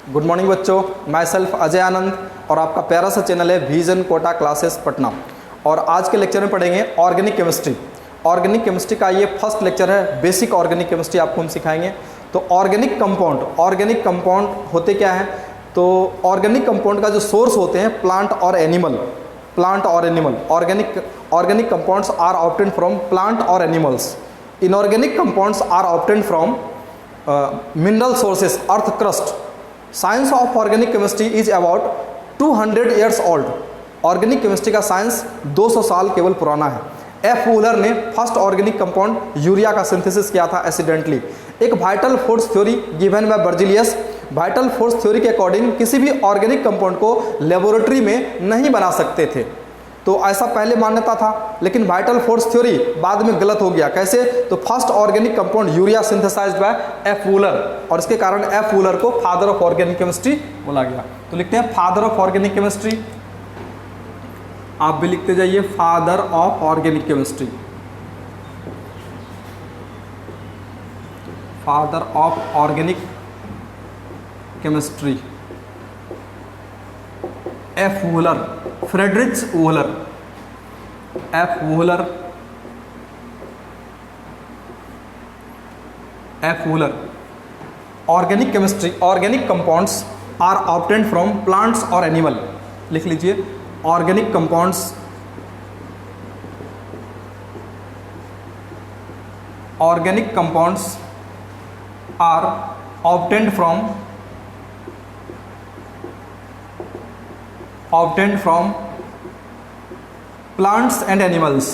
Good morning बच्चों, my self Ajay आनंद और आपका प्यारा सा चैनल है विजन कोटा क्लासेस पटना। और आज के लेक्चर में पढ़ेंगे ऑर्गेनिक केमिस्ट्री। ऑर्गेनिक केमिस्ट्री का ये फर्स्ट लेक्चर है। बेसिक ऑर्गेनिक केमिस्ट्री आपको हम सिखाएंगे। तो ऑर्गेनिक कंपाउंड होते क्या हैं? तो ऑर्गेनिक कंपाउंड का जो सोर्स होते हैं प्लांट और animal. Organic compounds are obtained from plant और animals. Inorganic compounds are obtained from mineral sources, earth crust. Science of organic chemistry is about 200 years old. Organic chemistry का science 200 साल केवल पुराना है। एफ वूलर ने first organic compound urea का synthesis किया था एक्सीडेंटली। एक vital force theory given by Berzelius. Vital force theory के अकॉर्डिंग किसी भी ऑर्गेनिक कंपाउंड को लेबोरेटरी में नहीं बना सकते थे। तो ऐसा पहले मान्यता था, लेकिन वाइटल फोर्स थ्योरी बाद में गलत हो गया। कैसे? तो first organic compound urea synthesized by F Wohler, और इसके कारण एफ वूलर को फादर ऑफ ऑर्गेनिक केमिस्ट्री बोला गया। तो लिखते हैं फादर ऑफ ऑर्गेनिक केमिस्ट्री। आप भी लिखते जाइए father of organic chemistry. Father of organic chemistry F Wohler, Friedrich Wohler. F Wohler. Organic chemistry, organic compounds are obtained from plants और एनिमल। लिख लीजिए organic compounds are obtained from plants and animals.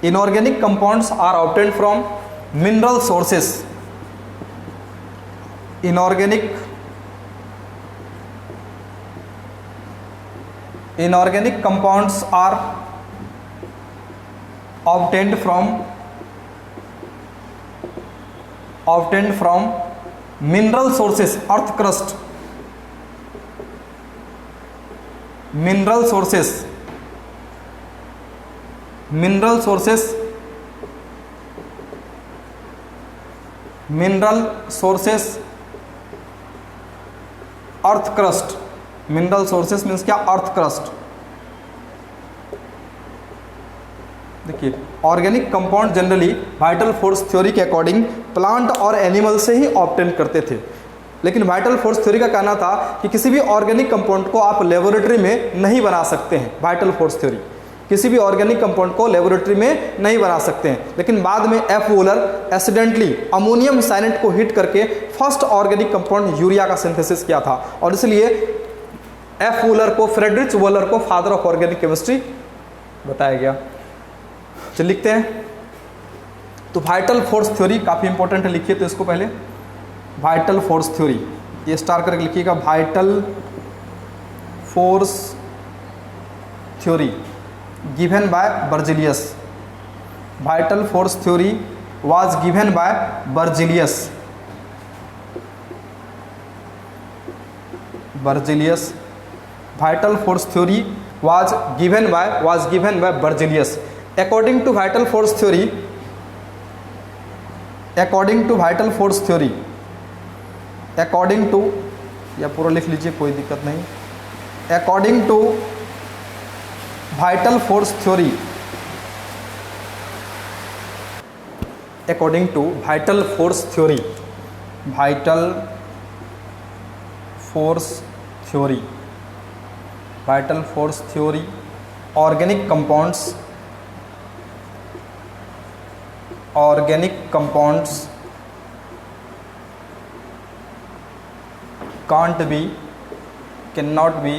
Inorganic compounds are obtained from mineral sources. Inorganic compounds are obtained from mineral sources, earth crust. Mineral sources, earth crust. Mineral sources means क्या? Earth crust. देखिए organic compound generally vital force theory के according plant और animal से ही obtain करते थे। लेकिन vital force theory का कहना था कि किसी भी ऑर्गेनिक कंपाउंड को आप लेबोरेटरी में नहीं बना सकते हैं। वाइटल फोर्स थ्योरी किसी भी ऑर्गेनिक कंपाउंड को लेबोरेटरी में नहीं बना सकते हैं। लेकिन बाद में F Wohler accidentally ammonium cyanate को हिट करके फर्स्ट ऑर्गेनिक कंपाउंड यूरिया का सिंथेसिस किया था, और इसलिए एफ वूलर को, फ्रेडरिच वूलर को फादर ऑफ ऑर्गेनिक केमिस्ट्री बताया गया। चलिए लिखते हैं। तो वाइटल फोर्स थ्योरी काफ़ी इंपॉर्टेंट है, लिखिए तो इसको पहले। वाइटल फोर्स थ्योरी ये स्टार करके लिखिएगा। Vital force theory given by Berzelius. Vital force theory was given by Berzelius. Vital force theory was given by Berzelius. According to vital force theory, या पूरा लिख लीजिए, कोई दिक्कत नहीं। According to vital force theory, organic compounds cannot be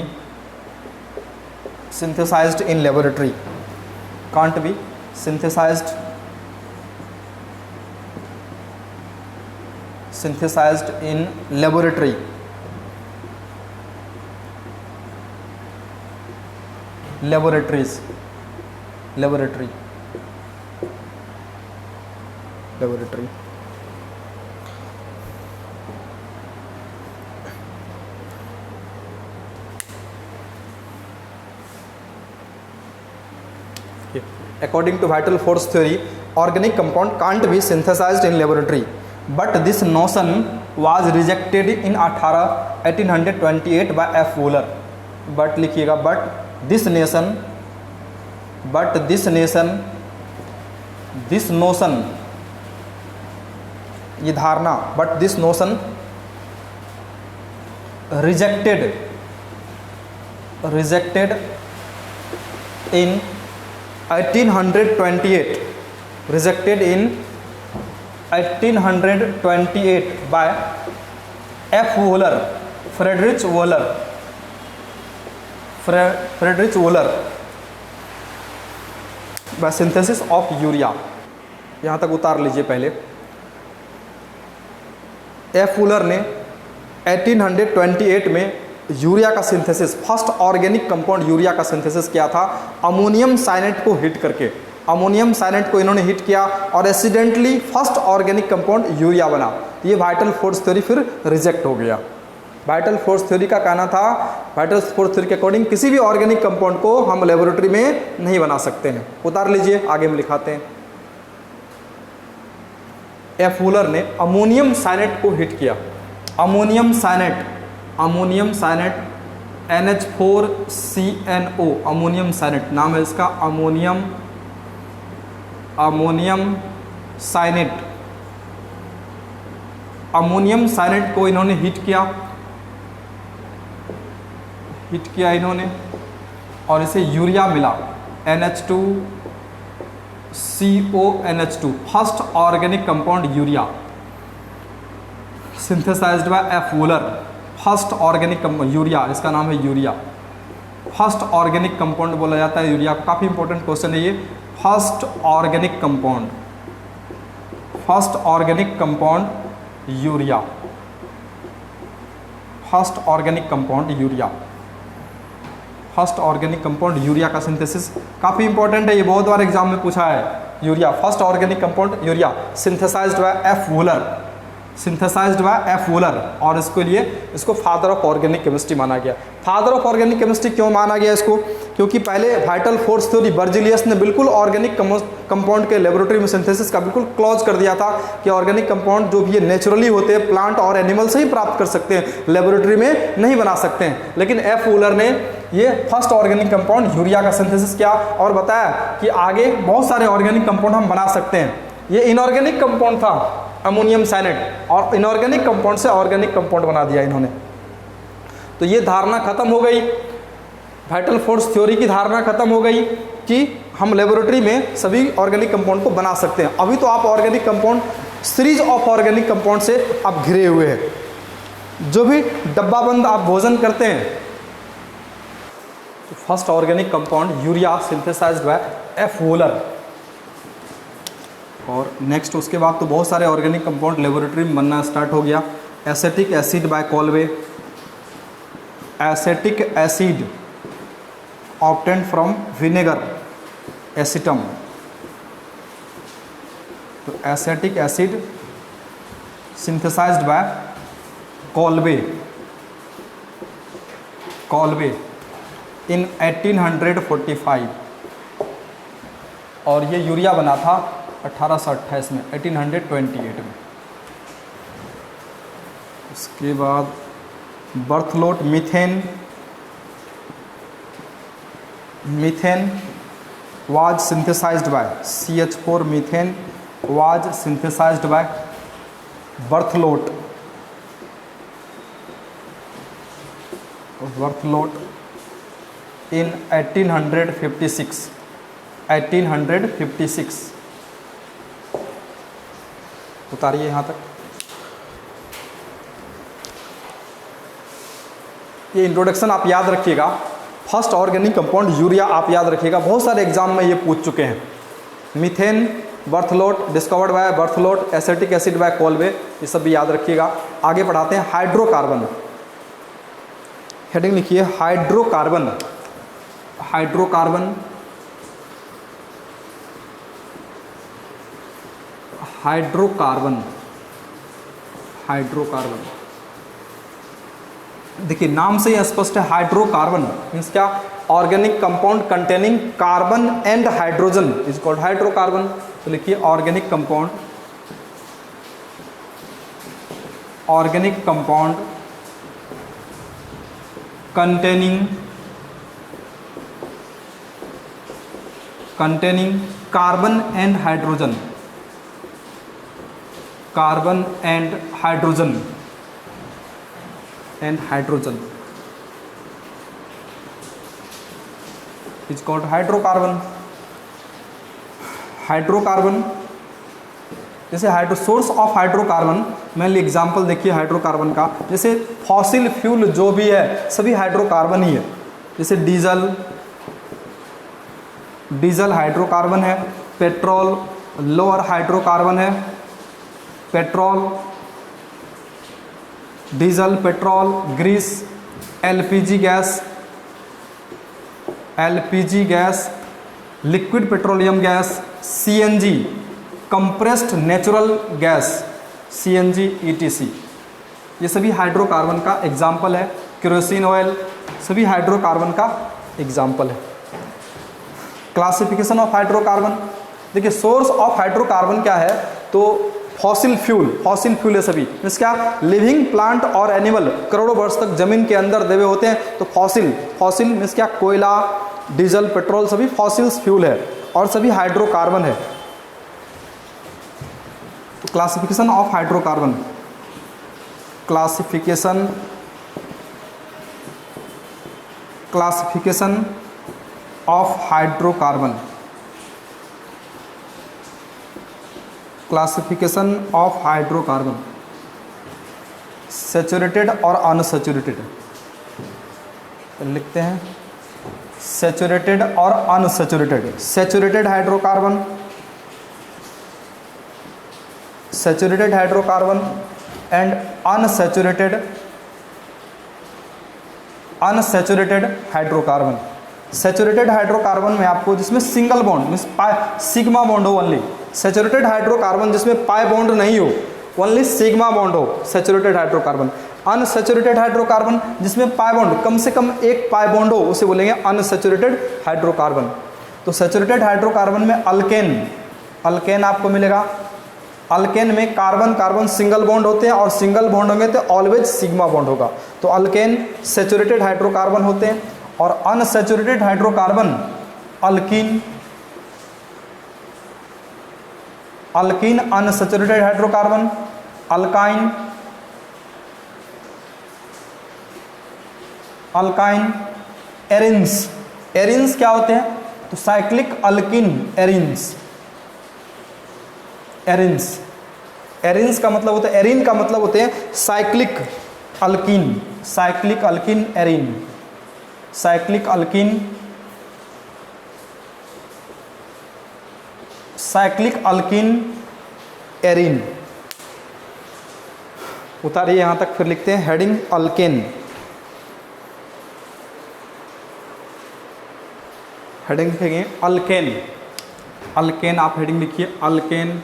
synthesized in laboratory. Can't be synthesized in laboratory. Laboratory. According to vital force theory, organic compound can't be synthesized in laboratory, but this notion was rejected in 1828 by F. Wooler. But लिखिएगा, this notion, ये धारणा, but this notion rejected in 1828, rejected in 1828 by F. Wooler, Friedrich Wooler by synthesis of urea. यहाँ तक उतार लीजिए पहले। F Wohler ने 1828 में यूरिया का synthesis, first organic compound urea का सिंथेसिस किया था अमोनियम साइनेट को हिट करके। अमोनियम साइनेट को इन्होंने हिट किया और accidentally first organic compound urea बना। ये वाइटल फोर्स थ्योरी फिर रिजेक्ट हो गया। वाइटल फोर्स थ्योरी का कहना था, वाइटल फोर्स थ्योरी के अकॉर्डिंग किसी भी ऑर्गेनिक कंपाउंड को हम लेबोरेटरी में नहीं बना सकते हैं। उतार लीजिए, आगे हम लिखाते हैं। एफ वूलर ने अमोनियम साइनेट को हिट किया। अमोनियम साइनेट NH4CNO, अमोनियम साइनेट नाम है इसका, अमोनियम साइनेट को इन्होंने हिट किया इन्होंने, और इसे यूरिया मिला NH2CONH2, first organic compound urea synthesized by F Wohler. First organic compound urea, इसका नाम है यूरिया। फर्स्ट ऑर्गेनिक कंपाउंड बोला जाता है यूरिया। काफ़ी इंपॉर्टेंट क्वेश्चन है ये। First organic compound urea, first organic compound urea का सिंथेसिस काफ़ी इंपॉर्टेंट है, ये बहुत बार एग्जाम में पूछा है। Urea, first organic compound urea synthesized by F Wohler, और इसको फादर ऑफ ऑर्गेनिक केमिस्ट्री माना गया। फादर ऑफ ऑर्गेनिक केमिस्ट्री क्यों माना गया इसको? क्योंकि पहले वाइटल फोर्स थ्योरी बर्जिलियस ने बिल्कुल ऑर्गेनिक कंपाउंड के लेबोरेटरी में सिंथेसिस का बिल्कुल क्लोज कर दिया था कि ऑर्गेनिक कंपाउंड जो भी ये नेचुरली होते हैं, प्लांट और एनिमल से ही प्राप्त कर सकते हैं, लेबोरेटरी में नहीं बना सकते हैं। लेकिन एफ वूलर ने ये फर्स्ट ऑर्गेनिक कंपाउंड यूरिया का सिंथेसिस किया और बताया कि आगे बहुत सारे ऑर्गेनिक कंपाउंड हम बना सकते हैं। ये इनऑर्गेनिक कंपाउंड था अमोनियम साइनेट, और इनऑर्गेनिक कंपाउंड से ऑर्गेनिक कंपाउंड बना दिया इन्होंने। तो ये धारणा खत्म हो गई, वाइटल फोर्स थ्योरी की धारणा खत्म हो गई कि हम लेबोरेटरी में सभी ऑर्गेनिक कंपाउंड को बना सकते हैं। अभी तो आप organic compound, series of organic compound से आप घिरे हुए हैं। जो भी डब्बाबंद आप भोजन करते हैं, तो first organic compound urea synthesized by F Wohler. और नेक्स्ट उसके बाद तो बहुत सारे ऑर्गेनिक कंपाउंड लेबोरेटरी में बनना स्टार्ट हो गया। Acetic acid by Kolbe, acetic acid obtained from vinegar acetum. तो acetic acid synthesised by Kolbe in 1845, और ये यूरिया बना था 1828 में, 1828 में। उसके बाद Berthelot methane was synthesised by CH4 methane was synthesised by Berthelot in 1856। उतारिए यहाँ तक। ये इंट्रोडक्शन आप याद रखिएगा। फर्स्ट ऑर्गेनिक कंपाउंड यूरिया आप याद रखिएगा, बहुत सारे एग्जाम में ये पूछ चुके हैं। Methane, Berthelot, discovered by Berthelot, acetic acid by Kolbe, ये सब भी याद रखिएगा। आगे पढ़ाते हैं हाइड्रोकार्बन। हेडिंग लिखिए हाइड्रोकार्बन। देखिए नाम से ही स्पष्ट है, हाइड्रोकार्बन मीन्स क्या, organic compound containing carbon and hydrogen is called hydrocarbon. तो लिखिए organic compound, organic compound containing carbon and hydrogen, carbon and hydrogen is called hydrocarbon. Hydrocarbon जैसे source of hydrocarbon, mainly example देखिए hydrocarbon का, जैसे fossil fuel जो भी है सभी हाइड्रोकार्बन ही है। जैसे डीजल हाइड्रोकार्बन है, पेट्रोल लोअर हाइड्रोकार्बन है, petrol, diesel, petrol, grease, LPG gas, liquid petroleum gas, CNG, compressed natural gas, CNG ETC, ये सभी हाइड्रोकार्बन का एग्जाम्पल है। केरोसिन ऑयल सभी हाइड्रोकार्बन का एग्जाम्पल है। क्लासिफिकेशन ऑफ हाइड्रोकार्बन, देखिए सोर्स ऑफ हाइड्रोकार्बन क्या है, तो फॉसिल फ्यूल है सभी, मीन्स क्या, लिविंग प्लांट और एनिमल करोड़ों वर्ष तक जमीन के अंदर दबे होते हैं, तो फॉसिल मीन्स क्या, कोयला, डीजल, पेट्रोल सभी फॉसिल्स फ्यूल है और सभी हाइड्रोकार्बन है। तो classification of hydrocarbon, classification of hydrocarbon, classification of hydrocarbon, saturated और अनसैचुरेटेड लिखते हैं, सैचुरेटेड और unsaturated. Saturated hydrocarbon and unsaturated hydrocarbon. Saturated hydrocarbon में आपको जिसमें single bond means sigma bond हो ओनली, सैचुरेटेड हाइड्रोकार्बन जिसमें पाई बॉन्ड नहीं हो, ओनली सिग्मा बॉन्ड हो, सैचुरेटेड हाइड्रोकार्बन। अनसैचुरेटेड हाइड्रोकार्बन जिसमें पाई बॉन्ड कम से कम एक पाई बॉन्ड हो, उसे बोलेंगे अनसैचुरेटेड हाइड्रोकार्बन। तो सैचुरेटेड हाइड्रोकार्बन में अल्केन आपको मिलेगा। अल्केन में कार्बन कार्बन सिंगल बॉन्ड होते हैं और सिंगल बॉन्ड होंगे तो ऑलवेज सिग्मा बॉन्ड होगा, तो अल्केन सैचुरेटेड हाइड्रोकार्बन होते हैं। और unsaturated hydrocarbon alkyne unsaturated hydrocarbon alkyne arenes क्या होते हैं, तो साइक्लिक अल्किन एरिन्स का मतलब होता है, एरिन का मतलब होते हैं cyclic alkyne arene, cyclic alkyne arene. उतारिए यहाँ तक, फिर लिखते हैं हेडिंग अल्केन। हेडिंग लिखेंगे अल्केन आप हेडिंग लिखिए अल्केन।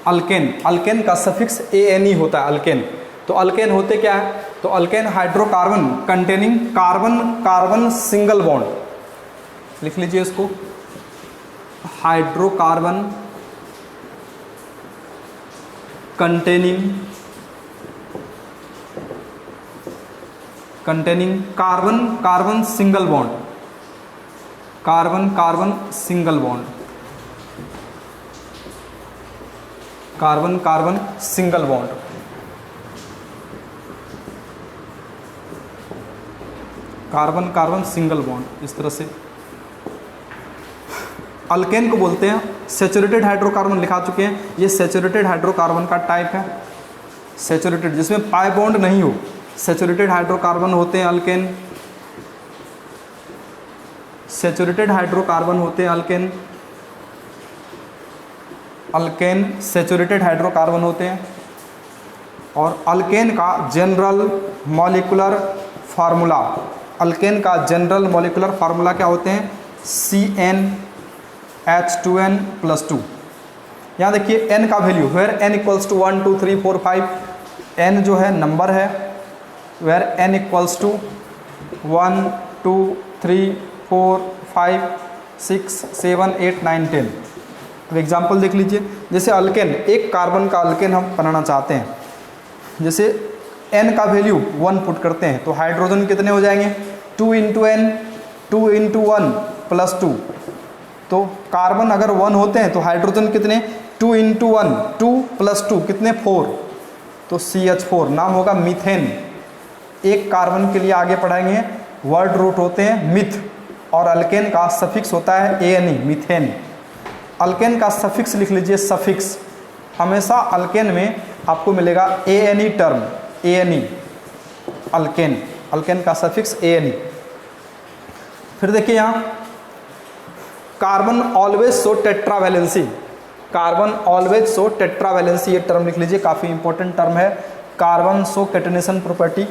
अल्केन का सफिक्स ANE होता है अल्केन। तो अल्केन होते क्या है, तो alkane hydrocarbon containing carbon single bond, लिख लीजिए इसको, hydrocarbon containing carbon single bond, carbon single bond, इस तरह से। अल्केन को बोलते हैं सैचुरेटेड हाइड्रोकार्बन, लिखा चुके हैं, ये सैचुरेटेड हाइड्रोकार्बन का टाइप है। सैचुरेटेड जिसमें पाई बॉन्ड नहीं हो, सैचुरेटेड हाइड्रोकार्बन होते हैं अल्केन। सैचुरेटेड हाइड्रोकार्बन होते हैं अल्केन सैचुरेटेड हाइड्रोकार्बन होते हैं। और अल्केन का जनरल मॉलिक्यूलर फार्मूला, अल्केन का जनरल मॉलिक्यूलर फार्मूला क्या होते हैं, CnH2n+2। यहाँ देखिए n का value, where n equals to 1 2 3 4 5, n जो है नंबर है, वेयर n इक्वल्स टू 1 2 3 4 5 6 7 8 9 10। अब एग्जाम्पल देख लीजिए, जैसे अल्केन, एक कार्बन का अल्केन हम बनाना चाहते हैं, जैसे n का वैल्यू 1 पुट करते हैं तो हाइड्रोजन कितने हो जाएंगे, 2 इंटू n, 2 इंटू 1 प्लस 2, तो कार्बन अगर 1 होते हैं तो हाइड्रोजन कितने, 2 इंटू 1 2 प्लस 2 कितने 4, तो CH4 नाम होगा मीथेन। एक कार्बन के लिए आगे पढ़ाएंगे, वर्ड रूट होते हैं मिथ, और अल्केन का सफिक्स होता है ANE, मीथेन। अल्केन का सफिक्स लिख लीजिए, सफिक्स हमेशा अल्केन में आपको मिलेगा ANE term, ANE alkane, alkane का सफिक्स ANE। फिर देखिए यहाँ carbon always show tetravalency, carbon always show tetravalency, ये टर्म लिख लीजिए, काफ़ी इंपॉर्टेंट टर्म है। कार्बन शो कैटेनेशन प्रॉपर्टी,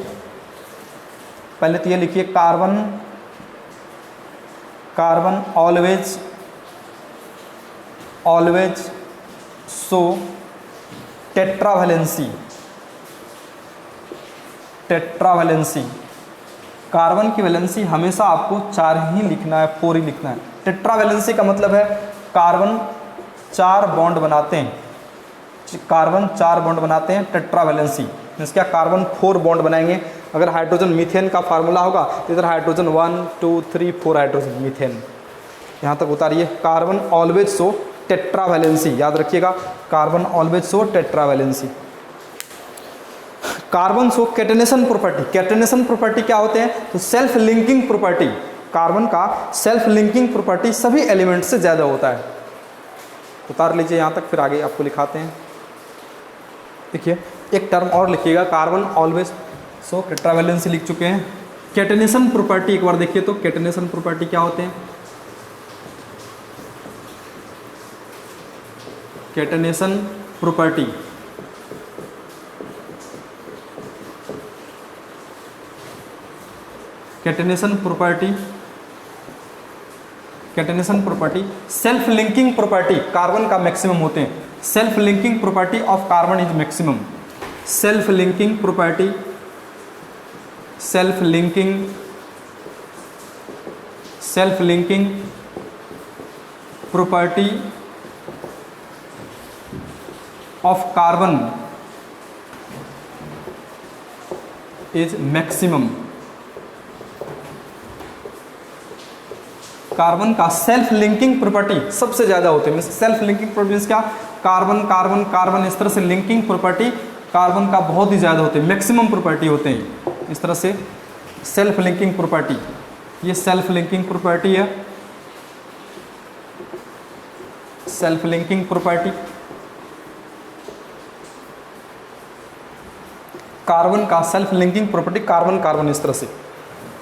पहले तो ये लिखिए, carbon always show tetravalency, tetravalency, carbon की वैलेंसी हमेशा आपको 4 ही लिखना है, 4 ही लिखना है। टेट्रावैलेंसी का मतलब है कार्बन 4 बॉन्ड बनाते हैं, कार्बन 4 बॉन्ड बनाते हैं, टेट्रावैलेंसी इसका कार्बन 4 बॉन्ड बनाएंगे। अगर हाइड्रोजन मीथेन का फार्मूला होगा तो इधर हाइड्रोजन 1 2 3 4 हाइड्रोजन मीथेन, यहाँ तक उतारिए। कार्बन ऑलवेज शो टेट्रावैलेंसी, याद रखिएगा, carbon always show tetravalency. Carbon show catenation property, catenation property क्या होते हैं, तो सेल्फ लिंकिंग प्रॉपर्टी, कार्बन का सेल्फ लिंकिंग प्रॉपर्टी सभी एलिमेंट से ज़्यादा होता है। उतार लीजिए यहाँ तक, फिर आगे आपको लिखाते हैं। देखिए एक टर्म और लिखिएगा, कार्बन ऑलवेज शो टेट्रावैलेंसी लिख चुके हैं। कैटेनेशन प्रॉपर्टी एक बार देखिए तो कैटेनेशन प्रॉपर्टी क्या होते हैं, catenation property, catenation property, catenation property self linking property carbon का मैक्सिमम होते हैं। Self linking property of carbon is maximum, self linking property, self linking, self linking property of carbon is maximum. Carbon का self linking property सबसे ज़्यादा होते हैं। Self linking properties क्या, carbon carbon carbon, इस तरह से लिंकिंग प्रॉपर्टी कार्बन का बहुत ही ज़्यादा होते हैं, मैक्सिमम प्रॉपर्टी होते हैं इस तरह से। सेल्फ लिंकिंग प्रॉपर्टी, ये सेल्फ लिंकिंग प्रॉपर्टी है, सेल्फ लिंकिंग प्रॉपर्टी। कार्बन का self linking property, carbon carbon इस तरह से।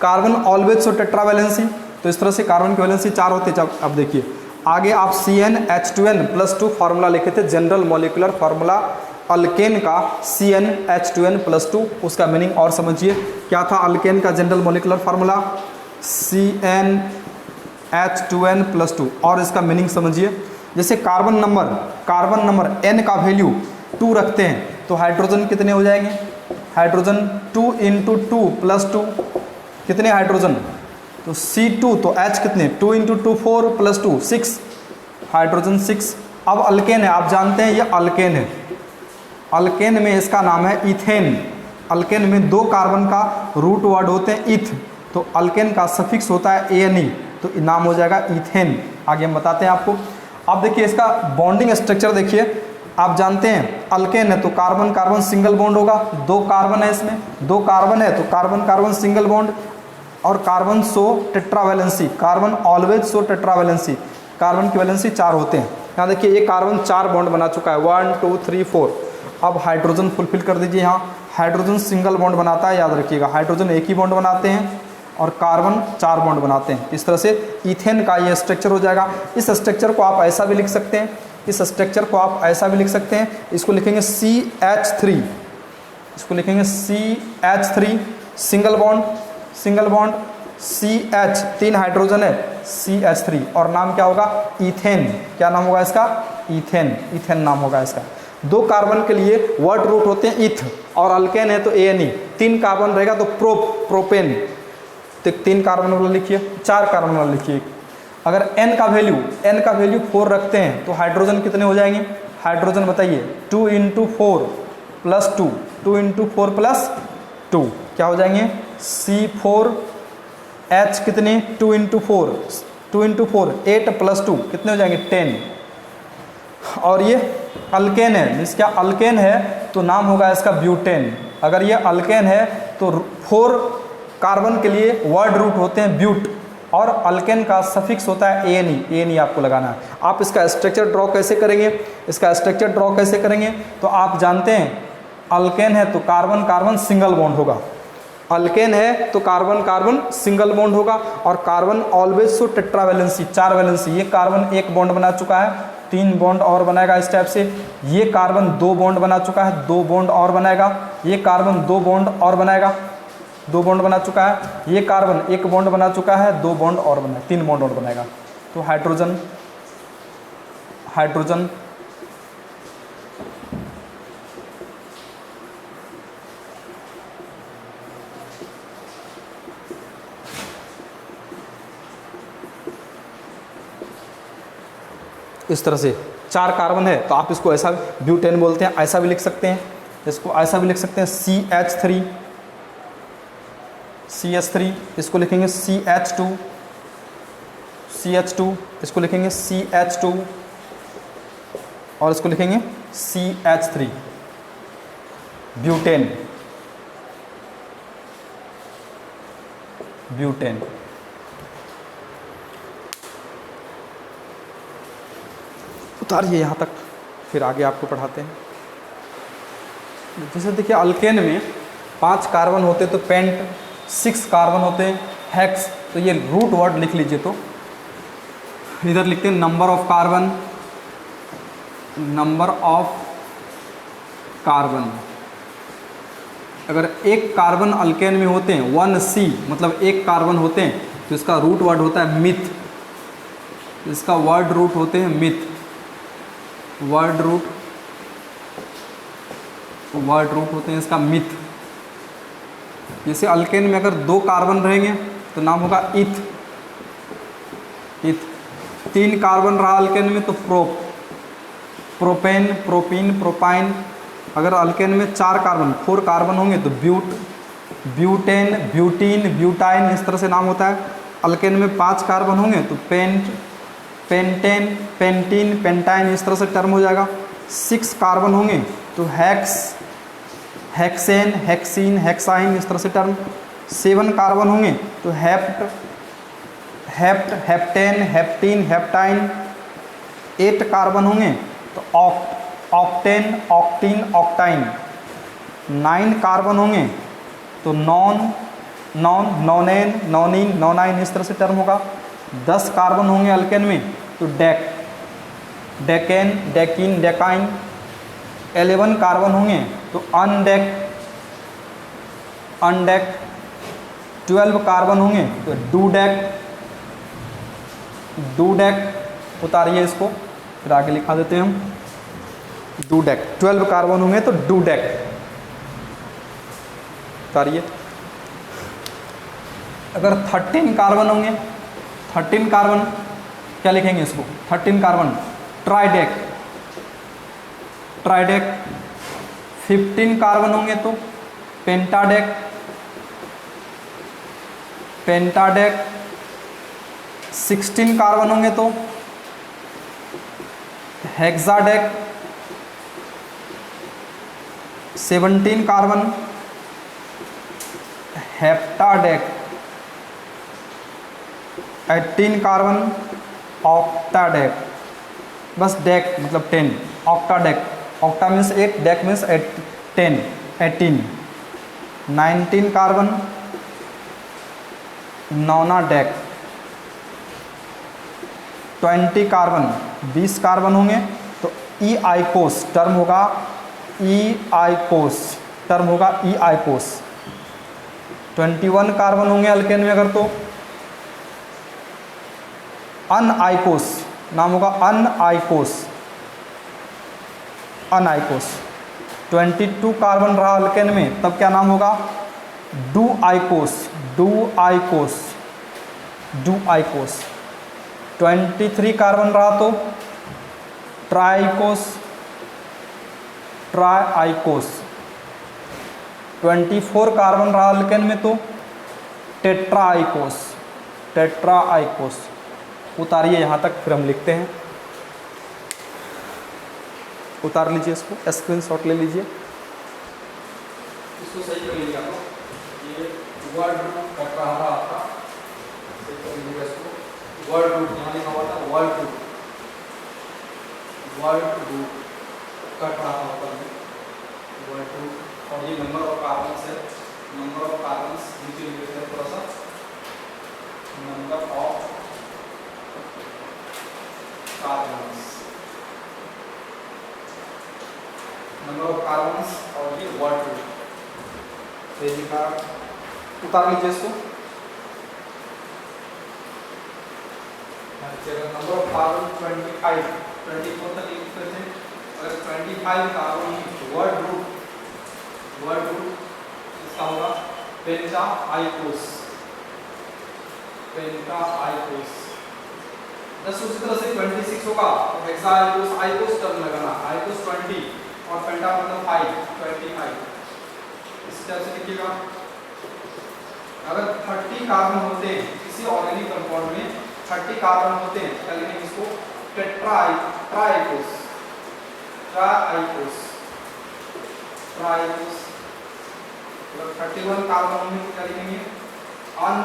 कार्बन ऑलवेज शो टेट्रावैलेंसी, तो इस तरह से कार्बन की वैलेंसी 4 होते हैं। अब देखिए आगे आप CnH2n+2 फार्मूला लिखे थे, जनरल मॉलिक्यूलर फार्मूला अल्केन का CnH2n+2, उसका मीनिंग और समझिए क्या था। अल्केन का जनरल मॉलिक्यूलर फार्मूला CnH2n+2, और इसका मीनिंग समझिए। जैसे कार्बन नंबर n का वैल्यू 2 रखते हैं तो हाइड्रोजन कितने हो जाएंगे, हाइड्रोजन 2 इंटू 2 प्लस 2, कितने हाइड्रोजन, तो C2, तो H कितने, 2 इंटू 2 4 प्लस 2 6, हाइड्रोजन 6। अब अल्केन है, आप जानते हैं ये अल्केन है, अल्केन में इसका नाम है इथेन। अल्केन में 2 कार्बन का रूट वर्ड होते हैं इथ, तो अल्केन का सफिक्स होता है ANE, तो नाम हो जाएगा इथेन। आगे हम बताते हैं आपको। अब देखिए इसका बॉन्डिंग स्ट्रक्चर देखिए, आप जानते हैं अल्केन है तो कार्बन कार्बन सिंगल बॉन्ड होगा, 2 कार्बन है इसमें, 2 कार्बन है तो कार्बन कार्बन सिंगल बॉन्ड, और carbon show tetravalency, carbon always show tetravalency, carbon की वैलेंसी 4 होते हैं। यहाँ देखिए ये कार्बन 4 बॉन्ड बना चुका है, 1 2 3 4। अब हाइड्रोजन फुलफिल कर दीजिए, यहाँ हाइड्रोजन सिंगल बॉन्ड बनाता है, याद रखिएगा हाइड्रोजन एक ही बॉन्ड बनाते हैं और कार्बन 4 बॉन्ड बनाते हैं। इस तरह से इथेन का ये स्ट्रक्चर हो जाएगा। इस स्ट्रक्चर को आप ऐसा भी लिख सकते हैं, इस स्ट्रक्चर को आप ऐसा भी लिख सकते हैं, इसको लिखेंगे CH3, इसको लिखेंगे CH3 single bond CH, 3 hydrogen है CH3, और नाम क्या होगा इथेन, क्या नाम होगा इसका इथेन, इथेन नाम होगा इसका। 2 कार्बन के लिए वर्ड रूट होते हैं इथ, और अल्केन है तो एनी। 3 कार्बन रहेगा तो प्रोपेन, तो 3 कार्बन वाला लिखिए, 4 कार्बन वाला लिखिए। अगर n का वैल्यू 4 रखते हैं तो हाइड्रोजन कितने हो जाएंगे? हाइड्रोजन बताइए, 2 × 4 + 2, 2 × 4 + 2 क्या हो जाएंगे? C4H कितने? 2 × 4, 8 + 2 कितने हो जाएंगे? 10। और ये अल्केन है, मीन्स क्या अल्केन है तो नाम होगा इसका ब्यूटेन। अगर ये अल्केन है तो 4 कार्बन के लिए वर्ड रूट होते हैं ब्यूट, और अल्केन का सफिक्स होता है एनी आपको लगाना है। आप इसका स्ट्रक्चर ड्रॉ कैसे करेंगे? इसका स्ट्रक्चर ड्रॉ कैसे करेंगे तो आप जानते हैं, अल्केन है तो कार्बन कार्बन सिंगल बॉन्ड होगा। अल्केन है तो कार्बन कार्बन सिंगल बॉन्ड होगा, और carbon always so tetravalency, 4 valency. ये कार्बन 1 बॉन्ड बना चुका है, 3 बॉन्ड और बनाएगा इस टाइप से। ये कार्बन 2 बॉन्ड बना चुका है, 2 बॉन्ड और बनाएगा। ये कार्बन 2 बॉन्ड और बनाएगा, 2 बॉन्ड बना चुका है। ये कार्बन 1 बॉन्ड बना चुका है, 2 बॉन्ड और बनाएगा, 3 बॉन्ड और बनाएगा। तो हाइड्रोजन इस तरह से 4 कार्बन है तो आप इसको ऐसा ब्यूटेन बोलते हैं, ऐसा भी लिख सकते हैं, इसको ऐसा भी लिख सकते हैं CH3, इसको लिखेंगे CH2, इसको लिखेंगे CH2, और इसको लिखेंगे CH3, ब्यूटेन। उतारिए यहाँ तक, फिर आगे आपको पढ़ाते हैं। जैसे देखिए अल्केन में 5 कार्बन होते तो पेंट, 6 कार्बन होते हैं हेक्स। तो ये रूट वर्ड लिख लीजिए, तो इधर लिखते हैं नंबर ऑफ कार्बन। अगर 1 कार्बन अल्केन में होते हैं, 1C मतलब 1 कार्बन होते हैं, तो इसका रूट वर्ड होता है मिथ। इसका वर्ड रूट होते हैं मिथ, वर्ड रूट होते हैं इसका मिथ। जैसे अल्केन में अगर 2 कार्बन रहेंगे तो नाम होगा इथ। 3 कार्बन रहा अल्केन में तो प्रोपेन, प्रोपीन, प्रोपाइन। अगर अल्केन में 4 कार्बन होंगे तो ब्यूटेन, ब्यूटीन, ब्यूटाइन, इस तरह से नाम होता है। अल्केन में 5 कार्बन होंगे तो पेंटेन, पेंटीन, पेंटाइन, इस तरह से टर्म हो जाएगा। 6 कार्बन होंगे तो हेक्सेन, हेक्सीन, हेक्साइन, इस तरह से टर्म। 7 कार्बन होंगे तो हेप्टेन, हेप्टीन, हेप्टाइन। 8 कार्बन होंगे तो ऑक्टेन, ऑक्टीन, ऑक्टाइन। 9 कार्बन होंगे तो नॉनेन, नॉनीन, नॉनाइन, इस तरह से टर्म होगा। 10 कार्बन होंगे अल्केन में तो डेकेन, डेकिन, डेकाइन। 11 कार्बन होंगे तो अनडेक। 12 कार्बन होंगे तो डूडेक। उतारिए इसको, फिर आगे लिखा देते हैं हम डूडेक। 12 कार्बन होंगे तो डूडेक, उतारिए। अगर 13 कार्बन होंगे, 13 कार्बन क्या लिखेंगे इसको? 13 कार्बन ट्राइडेक। 15 कार्बन होंगे तो पेंटाडेक। 16 कार्बन होंगे तो हेक्साडेक। 17 कार्बन हेप्टाडेक। 18 कार्बन ऑक्टाडेक। बस डेक मतलब 10, octadec. Octa means 8, dec means 10, 18। 19 carbon nonadec. 20 carbon, 20 carbon होंगे तो ई आइकोस, टर्म होगा ई आइकोस। 21 कार्बन होंगे अल्केन में अगर तो अनआइकोस, नाम होगा अनआइकोस। अनाइकोस। 22 कार्बन रहा अल्केन में, तब क्या नाम होगा? Docos, docos, docos. 23 carbon रहा तो ट्राइकोस, ट्राइकोस। 24 कार्बन रहा अल्केन में तो टेट्राइकोस, टेट्राइकोस। उतारिए यहाँ तक, फिर हम लिखते हैं। उतार लीजिए इसको, स्क्रीनशॉट ले लीजिए, इसको सही कर लीजिए आप। ये वर्ड रूट कट रहा था आपका, सही कर लीजिएगा इसको। वर्ड रूट यहाँ लिखा हुआ था, word root, word root cut रहा था ऊपर में, वर्ड रूट। और ये नंबर ऑफ कार्बन है, नंबर ऑफ कार्बन नीचे लिख देते हैं थोड़ा सा, number of carbon, number of carbon. और ये वर्ड रूट लिखा, उतार लीजिए इसको। नंबर ऑफ कार्बन 25, 24 तक लिखते थे। अगर 25 carbon word root, word root इसका होगा पेंटाइकोस, पेंटाइकोस। बस उसी तरह से 26 होगा तो हेक्साइकोस, आइकोस टर्म लगाना, आइकोस 20 और पेंटा मतलब 5, 25। इस तरह से लिखिएगा। अगर 30 कार्बन होते हैं किसी ऑर्गेनिक कंपाउंड में, 30 कार्बन होते हैं क्या लिखेंगे इसको? ट्राइकोस, ट्राइकोस, ट्राइकोस। अगर 31 कार्बन में क्या लिखेंगे? अन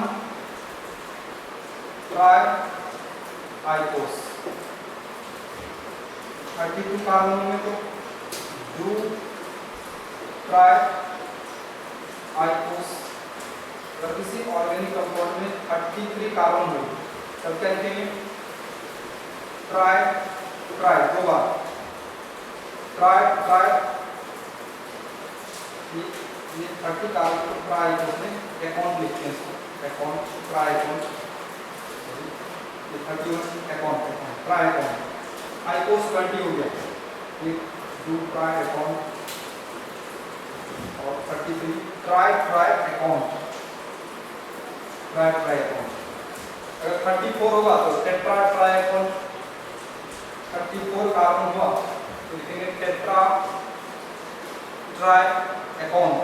ट्राइकोस। 32 कार्बन में तो डू ट्राइकोस। अगर किसी ऑर्गेनिक कंपाउंड में 33 कार्बन हो तब क्या लिखेंगे? ट्राई, ट्राई, दो बार ट्राई, ट्राई। ये 30 कार्बन को ट्राई में अकाउंट लिखते हैं इसको, अकाउंट, ट्राई अकाउंट। ये 31 अकाउंट, ट्राई अकाउंट। आइकोस 20 हो गया, ये डू ट्राई अकाउंट। और 33 try, try account, try, try account. अगर 34 होगा तो टेट्रा ट्राई अकाउंट। 34 कार्बन हुआ तो लिखेंगे tetra try account,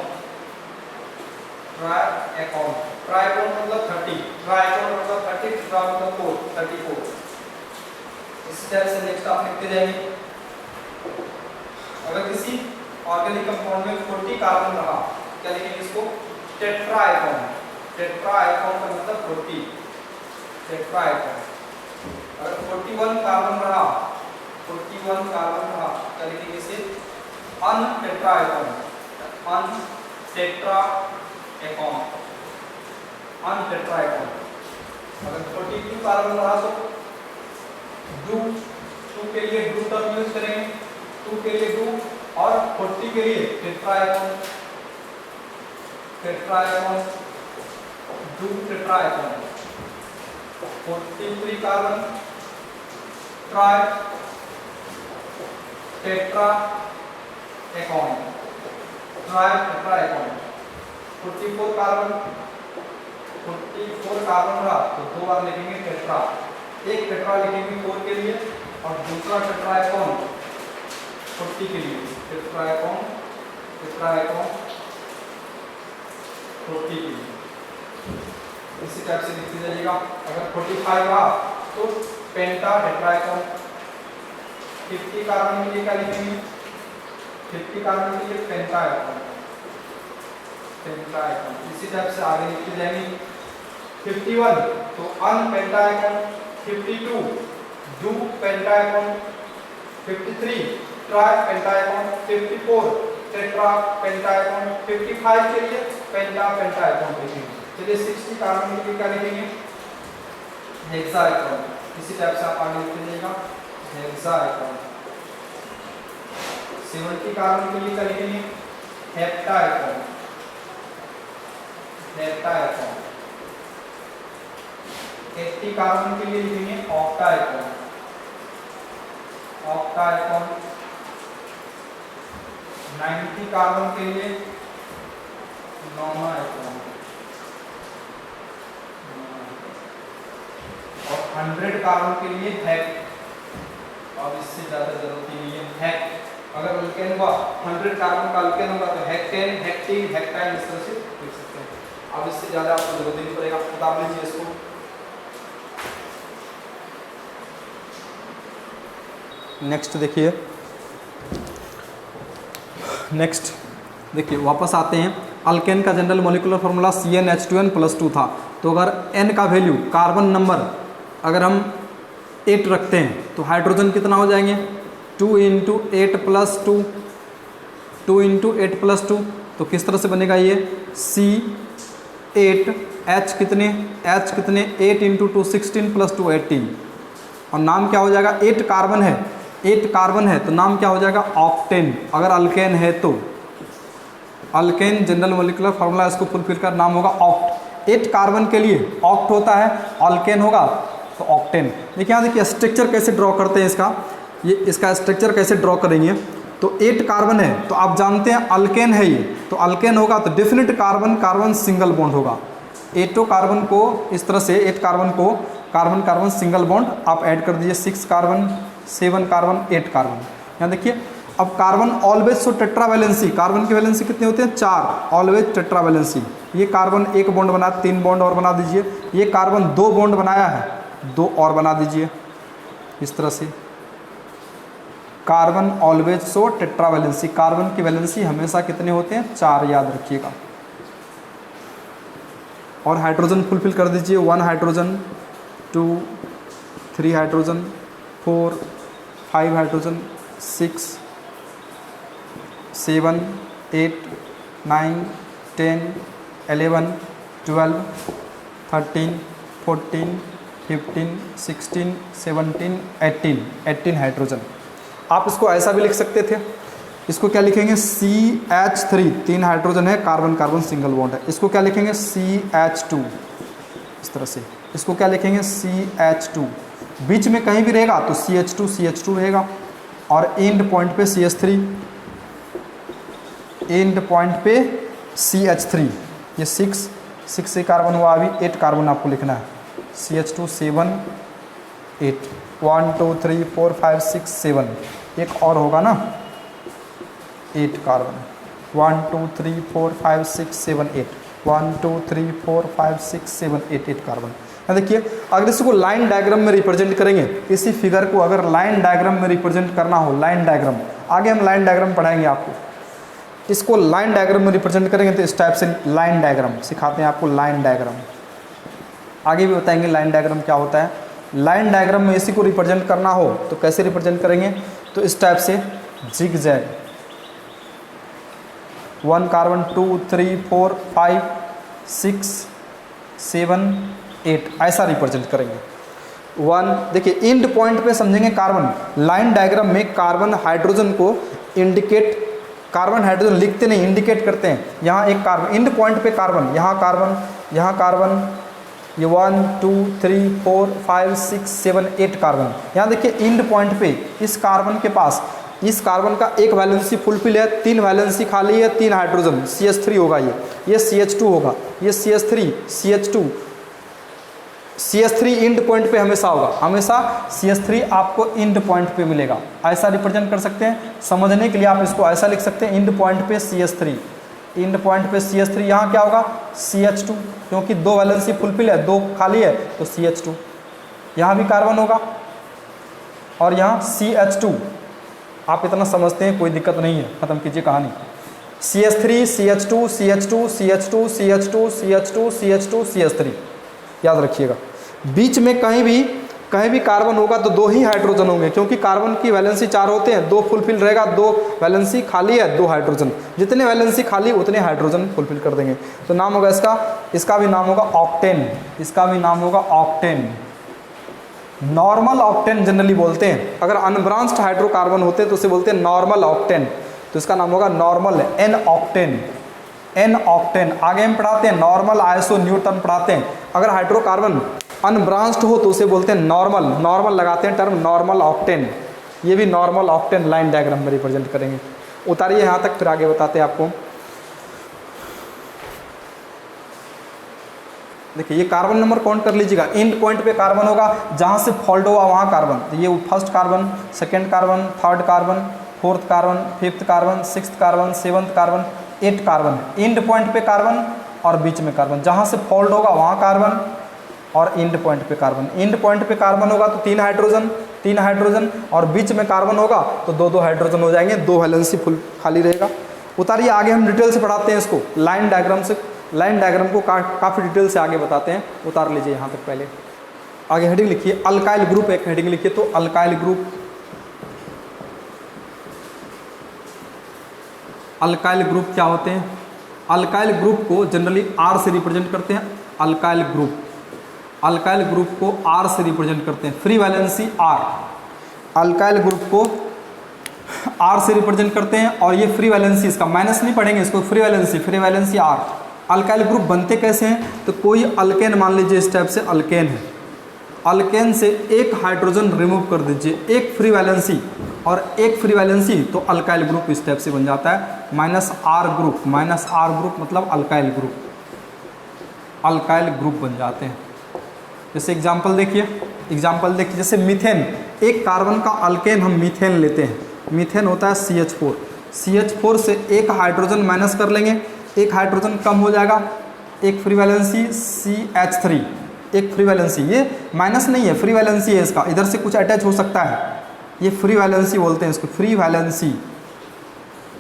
try account. Try account मतलब 30, ट्राई अकाउंट मतलब 30, टेट्रा मतलब 4, 34। इसी तरह से नेक्स्ट आप लिखते जाएंगे। अगर किसी ऑर्गेनिक कंपाउंड में 40 कार्बन रहा क्या लिखेंगे इसको? टेट्रा अकाउंट, टेट्रा अकाउंट का मतलब 40, टेट्रा अकाउंट। अगर 41 कार्बन रहा, 41 कार्बन रहा क्या लिखेंगे इसे? अन टेट्रा अकाउंट, अन टेट्रा अकाउंट, अन टेट्रा अकाउंट। अगर 42 कार्बन रहा तो डू, टू के लिए डू टर्म यूज करेंगे, टू के लिए डू। और 40 के लिए tetra account, tetra account, do tetra account. 43 carbon try tetra account, try tetra account. 44 carbon, 44 carbon रहा तो दो बार लिखेंगे टेट्रा, एक टेट्रा लिखेंगे 4 के लिए और दूसरा टेट्रा अकाउंट 40 के लिए। टेट्रा अकाउंट, टेट्रा अकाउंट 40 के लिए। इसी टाइप से लिखते जाइएगा। अगर 45 रहा तो पेंटा टेट्रा अकाउंट। 50 कार्बन के लिए क्या लिखेंगे? 50 कार्बन के लिए पेंटा अकाउंट, पेंटा अकाउंट। इसी टाइप से आगे लिखते जाएंगे। 51 तो unpentacont, 52 dopentacont, 53 tripentacont, 54 tetrapentacont, 55 के लिए पेंटा पेंटा अकाउंट लिखेंगे। चलिए 60 कार्बन के लिए क्या लिखेंगे? Hexa account. इसी टाइप से आप आगे लिखते जाइएगा, हेक्सा अकाउंट। 70 कार्बन के लिए क्या लिखेंगे? Hepta account, hepta account. 80 carbon के लिए लिखेंगे octa account, octa account. 90 carbon के लिए नॉर्मा इलेक्ट्रॉन और 100 कार्बन के लिए हेक। अब इससे ज़्यादा जरूरत ही नहीं है। हेक अगर अल्केन हुआ 100 कार्बन का अल्केन होगा तो हेक्टेन, हेक्टीन, हेक्टाइन इस तरह से लिख सकते हैं। अब इससे ज़्यादा आपको जरूरत नहीं पड़ेगा। बता लीजिए इसको। नेक्स्ट देखिए, नेक्स्ट देखिए वापस आते हैं। अल्केन का जनरल मॉलिक्यूलर फार्मूला CnH2n+2 था। तो अगर n का वैल्यू कार्बन नंबर अगर हम 8 रखते हैं तो हाइड्रोजन कितना हो जाएंगे 2 × 8 + 2, 2 × 8 + 2। तो किस तरह से बनेगा ये C8 H कितने 8 × 2 16 + 2 18 और नाम क्या हो जाएगा 8 कार्बन है, 8 कार्बन है तो नाम क्या हो जाएगा ऑक्टेन। अगर अल्केन है तो अल्केन जनरल मॉलिक्यूलर फार्मूला इसको फुलफिल कर नाम होगा ऑक्ट। 8 कार्बन के लिए ऑक्ट होता है, अल्केन होगा तो ऑक्टेन। देखिए यहाँ देखिए स्ट्रक्चर कैसे ड्रॉ करते हैं इसका, ये इसका स्ट्रक्चर कैसे ड्रॉ करेंगे। तो 8 कार्बन है तो आप जानते हैं अल्केन है ये, तो अल्केन होगा तो definite carbon carbon single bond होगा। 8 कार्बन को इस तरह से 8 कार्बन को कार्बन कार्बन सिंगल बॉन्ड आप ऐड कर दीजिए 6 कार्बन 7 कार्बन 8 कार्बन। यहाँ देखिए अब carbon always so tetravalency, carbon की वैलेंसी कितने होते हैं 4, ऑलवेज टेट्रावैलेंसी। ये कार्बन 1 बॉन्ड बना 3 बॉन्ड और बना दीजिए। ये कार्बन 2 बॉन्ड बनाया है 2 और बना दीजिए इस तरह से। Carbon always so tetravalency, carbon की वैलेंसी हमेशा कितने होते हैं 4, याद रखिएगा। और हाइड्रोजन फुलफिल कर दीजिए 1 हाइड्रोजन 2 3 हाइड्रोजन 4 5 हाइड्रोजन 6 7 8 9 10 11 12 13 14 15 16 17 18 हाइड्रोजन। आप इसको ऐसा भी लिख सकते थे, इसको क्या लिखेंगे CH3 3 हाइड्रोजन है, कार्बन कार्बन सिंगल बॉन्ड है। इसको क्या लिखेंगे CH2 इस तरह से। इसको क्या लिखेंगे CH2, बीच में कहीं भी रहेगा तो CH2 रहेगा और एंड पॉइंट पे CH3, एंड पॉइंट पे CH3। ये 6 से कार्बन हुआ, अभी 8 कार्बन आपको लिखना है CH2 7 8 1 2 3 4 5 6 7, एक और होगा ना 8 कार्बन 1 2 3 4 5 6 7 8 1 2 3 4 5 6 7 8 कार्बन। यहाँ देखिए अगर इसको लाइन डायग्राम में रिप्रेजेंट करेंगे, इसी फिगर को अगर लाइन डायग्राम में रिप्रेजेंट करना हो, लाइन डायग्राम आगे हम लाइन डायग्राम पढ़ाएंगे आपको। इसको लाइन डायग्राम में रिप्रेजेंट करेंगे तो इस टाइप से लाइन डायग्राम सिखाते हैं आपको। लाइन डायग्राम आगे भी बताएंगे लाइन डायग्राम क्या होता है। लाइन डायग्राम में इसी को रिप्रेजेंट करना हो तो कैसे रिप्रेजेंट करेंगे, तो इस टाइप से जिग जैग 1 कार्बन 2 3 4 5 6 7 8 ऐसा रिप्रेजेंट करेंगे। 1 देखिए एंड पॉइंट पे समझेंगे कार्बन। लाइन डायग्राम में कार्बन हाइड्रोजन को इंडिकेट, कार्बन हाइड्रोजन लिखते नहीं इंडिकेट करते हैं। यहाँ एक कार्बन एंड पॉइंट पे कार्बन, यहाँ कार्बन, यहाँ कार्बन, ये 1 2 3 4 5 6 7 8 कार्बन। यहाँ देखिए एंड पॉइंट पे इस कार्बन के पास, इस कार्बन का एक वैलेंसी फुलफिल है, 3 वैलेंसी खाली है, 3 हाइड्रोजन CH3 होगा, ये CH2 होगा, ये CH3 CH2 CH3 and point पे हमेशा होगा, हमेशा CH3 आपको एंड पॉइंट पे मिलेगा। ऐसा रिप्रेजेंट कर सकते हैं। समझने के लिए आप इसको ऐसा लिख सकते हैं एंड पॉइंट पे CH3, एंड पॉइंट पे CH3, यहाँ क्या होगा CH2 क्योंकि 2 वैलेंसी फुलफिल है, 2 खाली है तो CH2। यहाँ भी कार्बन होगा और यहाँ CH2। आप इतना समझते हैं कोई दिक्कत नहीं है, ख़त्म कीजिए कहानी। CH3 CH2 CH2 CH2 CH2 CH2 CH2 CH3 याद रखिएगा। बीच में कहीं भी कार्बन होगा तो 2 ही हाइड्रोजन होंगे क्योंकि कार्बन की वैलेंसी 4 होते हैं, 2 फुलफिल रहेगा, 2 वैलेंसी खाली है, 2 हाइड्रोजन। जितने वैलेंसी खाली उतने हाइड्रोजन फुलफिल कर देंगे। तो नाम होगा इसका भी नाम होगा ऑक्टेन, इसका भी नाम होगा ऑक्टेन। नॉर्मल ऑक्टेन जनरली बोलते हैं। अगर अनब्रांच्ड हाइड्रोकार्बन होते हैं तो उसे बोलते हैं नॉर्मल ऑक्टेन, तो इसका नाम होगा normal N octane. N octane आगे हम पढ़ाते हैं, नॉर्मल आइसो न्यूटन पढ़ाते हैं। अगर हाइड्रोकार्बन अनब्रांच्ड हो तो उसे बोलते हैं नॉर्मल, नॉर्मल लगाते हैं टर्म नॉर्मल ऑक्टेन। ये भी नॉर्मल ऑक्टेन लाइन डायग्राम में रिप्रेजेंट करेंगे। उतारिए यहाँ तक, फिर आगे बताते हैं आपको। देखिए ये कार्बन नंबर काउंट कर लीजिएगा, एंड पॉइंट पे कार्बन होगा, जहाँ से फॉल्ट होगा वहाँ कार्बन, तो ये first carbon, second carbon, third carbon, fourth carbon, fifth carbon, sixth carbon, seventh carbon, 8 carbon, and point पे कार्बन और बीच में कार्बन, जहाँ से फॉल्ट होगा वहाँ कार्बन और एंड पॉइंट पे कार्बन। एंड पॉइंट पे कार्बन होगा तो 3 हाइड्रोजन और बीच में कार्बन होगा तो 2 हाइड्रोजन हो जाएंगे, 2 वैलेंसी फुल खाली रहेगा। उतारिए आगे, हम डिटेल से पढ़ाते हैं इसको, लाइन डायग्राम से, लाइन डायग्राम को काफ़ी डिटेल से आगे बताते हैं। उतार लीजिए यहाँ तक, पहले आगे हेडिंग लिखिए अल्काइल ग्रुप, एक हेडिंग लिखिए तो अल्काइल ग्रुप। अल्काइल ग्रुप क्या होते हैं? अल्काइल ग्रुप को जनरली आर से रिप्रेजेंट करते हैं। अल्काइल ग्रुप को आर से रिप्रेजेंट करते हैं, free valency R. Alkyl group को आर से रिप्रेजेंट करते हैं और ये फ्री वैलेंसी, इसका माइनस नहीं पढ़ेंगे, इसको free valency R. Alkyl group बनते कैसे हैं? तो कोई अल्केन मान लीजिए, इस टाइप से अल्केन है, अल्केन से एक हाइड्रोजन रिमूव कर दीजिए, एक फ्री वैलेंसी और एक फ्री वैलेंसी, तो अल्काइल ग्रुप इस टाइप से बन जाता है, माइनस आर ग्रुप मतलब अल्काइल ग्रुप बन जाते हैं। जैसे एग्जाम्पल देखिए, जैसे मीथेन, एक कार्बन का अल्केन हम मीथेन लेते हैं, मीथेन होता है CH4 से एक हाइड्रोजन माइनस कर लेंगे, एक हाइड्रोजन कम हो जाएगा, एक फ्री वैलेंसी CH3, एक फ्री वैलेंसी, ये माइनस नहीं है, फ्री वैलेंसी है इसका, इधर से कुछ अटैच हो सकता है, ये फ्री वैलेंसी बोलते हैं इसको, फ्री वैलेंसी,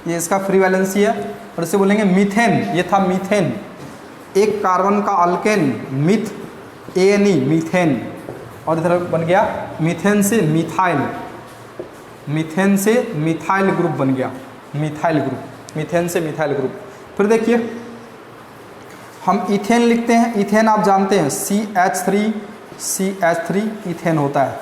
ये इसका फ्री वैलेंसी है। और इसे बोलेंगे मीथेन, ये था मीथेन, एक कार्बन का अल्केन ANE मीथेन, और इधर बन गया मीथेन से मिथाइल ग्रुप बन गया, मीथेन से मिथाइल ग्रुप। फिर देखिए हम इथेन लिखते हैं, इथेन आप जानते हैं CH3 इथेन होता है।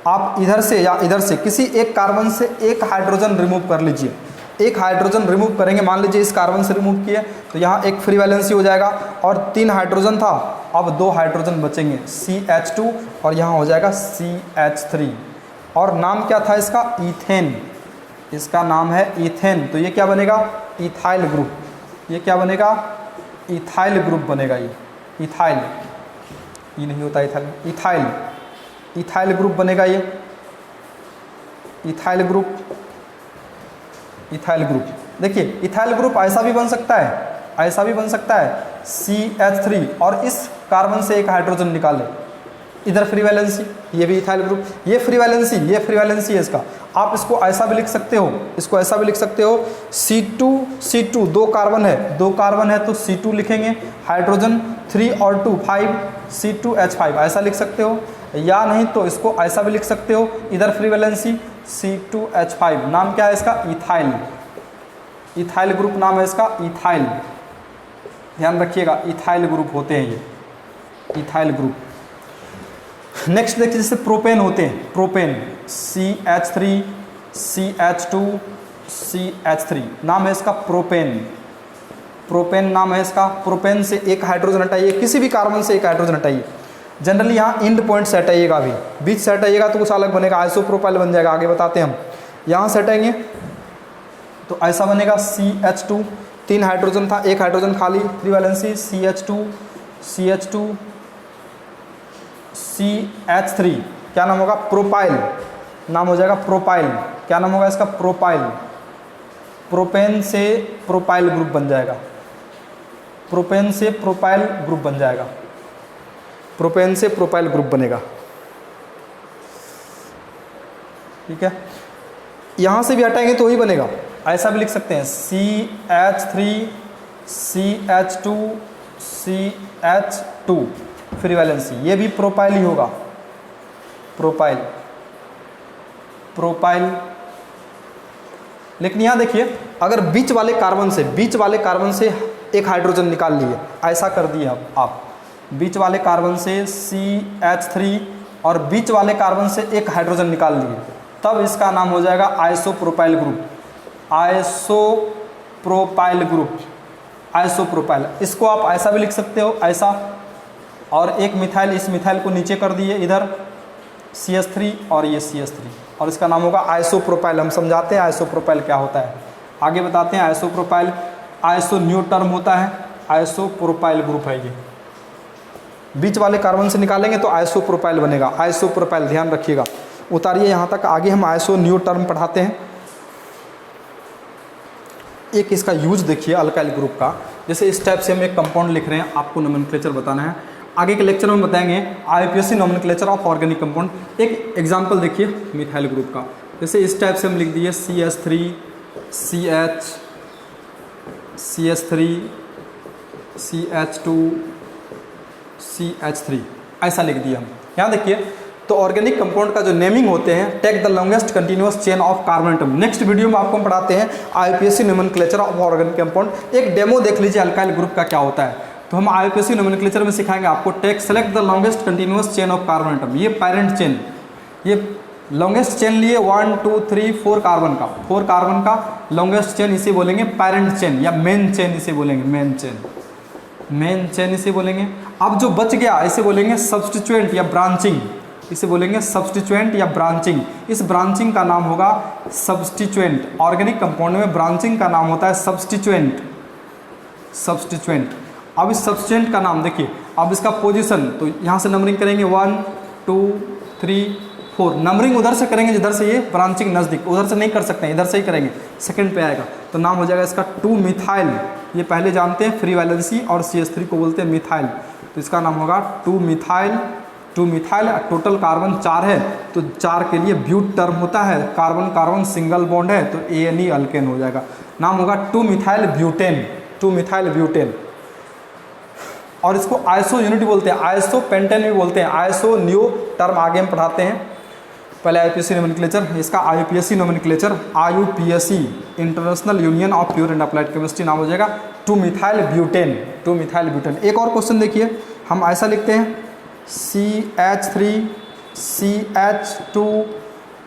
आप इधर से या इधर से किसी एक कार्बन से एक हाइड्रोजन रिमूव कर लीजिए, एक हाइड्रोजन रिमूव करेंगे, मान लीजिए इस कार्बन से रिमूव किए तो यहाँ एक फ्री वैलेंसी हो जाएगा और 3 हाइड्रोजन था, अब 2 हाइड्रोजन बचेंगे, CH2 और यहाँ हो जाएगा CH3, और नाम क्या था इसका? इथेन, इसका नाम है इथेन, तो ये क्या बनेगा? Ethyl group. ये क्या बनेगा? इथाइल ग्रुप बनेगा, ये इथाइल, ये नहीं होता इथाइल ग्रुप बनेगा, ये इथाइल ग्रुप। देखिए इथाइल ग्रुप ऐसा भी बन सकता है, CH3 और इस कार्बन से एक हाइड्रोजन निकाले, इधर फ्री वैलेंसी, ये भी इथाइल ग्रुप, ये फ्री वैलेंसी है इसका। आप इसको ऐसा भी लिख सकते हो, C2 2 कार्बन है तो C2 लिखेंगे, हाइड्रोजन 3 और 2 5 C2H5 ऐसा लिख सकते हो, या नहीं तो इसको ऐसा भी लिख सकते हो, इधर फ्री वैलेंसी C2H5, नाम क्या है इसका? इथाइल ग्रुप नाम है इसका, इथाइल, ध्यान रखिएगा, इथाइल ग्रुप होते हैं ये, इथाइल ग्रुप। नेक्स्ट देखिए जैसे प्रोपेन होते हैं, प्रोपेन CH3 CH2 CH3 नाम है इसका प्रोपेन नाम है इसका। प्रोपेन से एक हाइड्रोजन हटाइए, किसी भी कार्बन से एक हाइड्रोजन हटाइए, जनरली यहाँ एंड पॉइंट से हटाइएगा, अभी बीच से हटाइएगा तो कुछ अलग बनेगा, आइसोप्रोपाइल बन जाएगा, आगे बताते हैं हम। यहाँ से हटाएंगे तो ऐसा बनेगा CH2, 3 हाइड्रोजन था, एक हाइड्रोजन खाली, फ्री वैलेंसी CH2 CH3, क्या नाम होगा? प्रोपाइल, नाम हो जाएगा प्रोपाइल, क्या नाम होगा इसका? प्रोपाइल। प्रोपेन से प्रोपाइल ग्रुप बन जाएगा, प्रोपेन से प्रोपाइल ग्रुप बनेगा, ठीक है। यहाँ से भी हटाएंगे तो वही बनेगा, ऐसा भी लिख सकते हैं CH3 CH2 CH2 free valency, ये भी प्रोपाइल ही होगा, प्रोपाइल। लेकिन यहाँ देखिए अगर बीच वाले कार्बन से एक हाइड्रोजन निकाल लिए, ऐसा कर दिए आप बीच वाले कार्बन से CH3 और बीच वाले कार्बन से एक हाइड्रोजन निकाल लिए, तब इसका नाम हो जाएगा आइसोप्रोपाइल ग्रुप। इसको आप ऐसा भी लिख सकते हो, ऐसा, और एक मिथाइल, इस मिथाइल को नीचे कर दिए, इधर CH3 और ये CH3, और इसका नाम होगा आइसोप्रोपाइल। हम समझाते हैं आइसोप्रोपाइल क्या होता है। आगे बताते हैं आइसोप्रोपाइल, आइसो न्यू टर्म होता है, आइसोप्रोपाइल ग्रुप है ये, बीच वाले कार्बन से निकालेंगे तो आइसोप्रोपाइल बनेगा, आइसोप्रोपाइल ध्यान रखिएगा। उतारिए यहाँ तक, आगे हम आइसो न्यू टर्म पढ़ाते हैं। एक इसका यूज देखिए अल्काइल ग्रुप का, जैसे इस टाइप से हम एक कंपाउंड लिख रहे हैं, आपको नोमेनक्लेचर बताना है, आगे के लेक्चर में बताएंगे IUPAC nomenclature of organic compound. एक एग्जांपल देखिए मिथाइल ग्रुप का, जैसे इस टाइप से हम लिख दिए CH3 CH CH3 CH2 CH3 ऐसा लिख दिया हम। यहाँ देखिए, तो ऑर्गेनिक कंपाउंड का जो नेमिंग होते हैं, take the longest continuous chain of carbon atom. Next video में आपको हम पढ़ाते हैं IUPAC nomenclature of organic compound. एक डेमो देख लीजिए अल्काइल ग्रुप का क्या होता है। तो हम IUPAC नोमेनक्लेचर में सिखाएंगे आपको take select the longest continuous chain of carbon atom. ये पैरेंट चेन, ये लॉन्गेस्ट चेन लिए 1 2 3 4 कार्बन का, 4 कार्बन का लॉन्गेस्ट चेन, इसे बोलेंगे पैरेंट चेन या मेन चेन, इसे बोलेंगे मेन चेन, मेन चेन इसे बोलेंगे। अब जो बच गया इसे बोलेंगे सब्स्टिट्यूएंट या ब्रांचिंग, इसे बोलेंगे सब्स्टिट्यूएंट या ब्रांचिंग। इस ब्रांचिंग का नाम होगा सब्स्टिट्यूएंट। ऑर्गेनिक कंपाउंड में ब्रांचिंग का नाम होता है सब्स्टिट्यूएंट, सब्स्टिट्यूएंट। अब इस सब्स्टिट्यूएंट का नाम देखिए, अब इसका पोजीशन, तो यहाँ से नंबरिंग करेंगे 1 2 3 4, नंबरिंग उधर से करेंगे जिधर से ये ब्रांचिंग नज़दीक, उधर से नहीं कर सकते हैं, इधर से ही करेंगे, सेकंड पे आएगा, तो नाम हो जाएगा इसका 2 मिथाइल। ये पहले जानते हैं फ्री वैलेंसी और CH3 को बोलते हैं मिथाइल, तो इसका नाम होगा 2 मिथाइल। 2 मिथाइल, टोटल कार्बन 4 है, तो 4 के लिए ब्यूट टर्म होता है, कार्बन कार्बन सिंगल बॉन्ड है तो ANE अल्केन हो जाएगा, नाम होगा 2 मिथाइल ब्यूटेन, 2 मिथाइल ब्यूटेन। और इसको आइसो यूनिट बोलते हैं, आइसो पेंटेन भी बोलते हैं, आइसो न्यू टर्म आगे हम पढ़ाते हैं। पहले IUPAC नोमेनक्लेचर, इसका IUPAC nomenclature, IUPAC international union of pure and applied chemistry नाम हो जाएगा 2 मिथाइल ब्यूटेन, 2 मिथाइल ब्यूटेन। एक और क्वेश्चन देखिए, हम ऐसा लिखते हैं CH3 CH2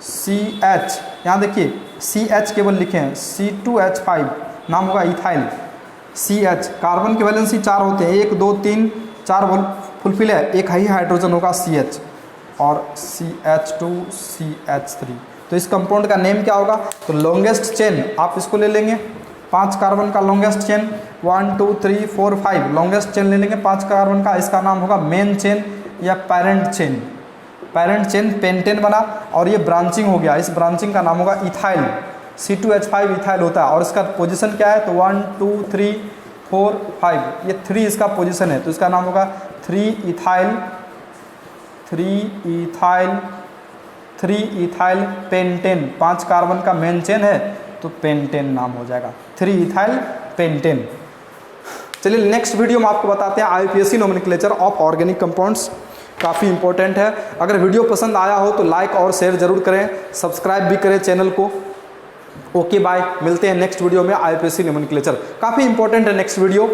CH, यहाँ देखिए CH केवल लिखे हैं, C2H5 नाम होगा इथाइल। CH कार्बन की वैलेंसी 4 होते हैं, 1 2 3 4 फुलफिल है, एक ही हाइड्रोजन होगा CH, और CH2 CH3। तो इस कंपाउंड का नेम क्या होगा, तो लॉन्गेस्ट चेन आप इसको ले लेंगे, 5 कार्बन का लॉन्गेस्ट चेन, 1 2 3 4 5 लॉन्गेस्ट चेन ले लेंगे 5 कार्बन का, इसका नाम होगा मेन चेन या parent chain, parent chain pentane बना, और ये ब्रांचिंग हो गया, इस ब्रांचिंग का नाम होगा इथाइल, C2H5 इथाइल होता है, और इसका पोजीशन क्या है, तो 1 2 3 4 5, ये 3 इसका पोजीशन है, तो इसका नाम होगा 3 इथाइल, 3 इथाइल पेंटेन। 5 कार्बन का मेन चेन है तो पेंटेन नाम हो जाएगा, 3 इथाइल पेंटेन। चलिए नेक्स्ट वीडियो में आपको बताते हैं IUPAC nomenclature of organic compounds, काफ़ी इंपॉर्टेंट है। अगर वीडियो पसंद आया हो तो लाइक और शेयर जरूर करें, सब्सक्राइब भी करें चैनल को। ओके बाय, मिलते हैं नेक्स्ट वीडियो में IUPAC नोमेनक्लेचर, काफ़ी इंपॉर्टेंट है नेक्स्ट वीडियो।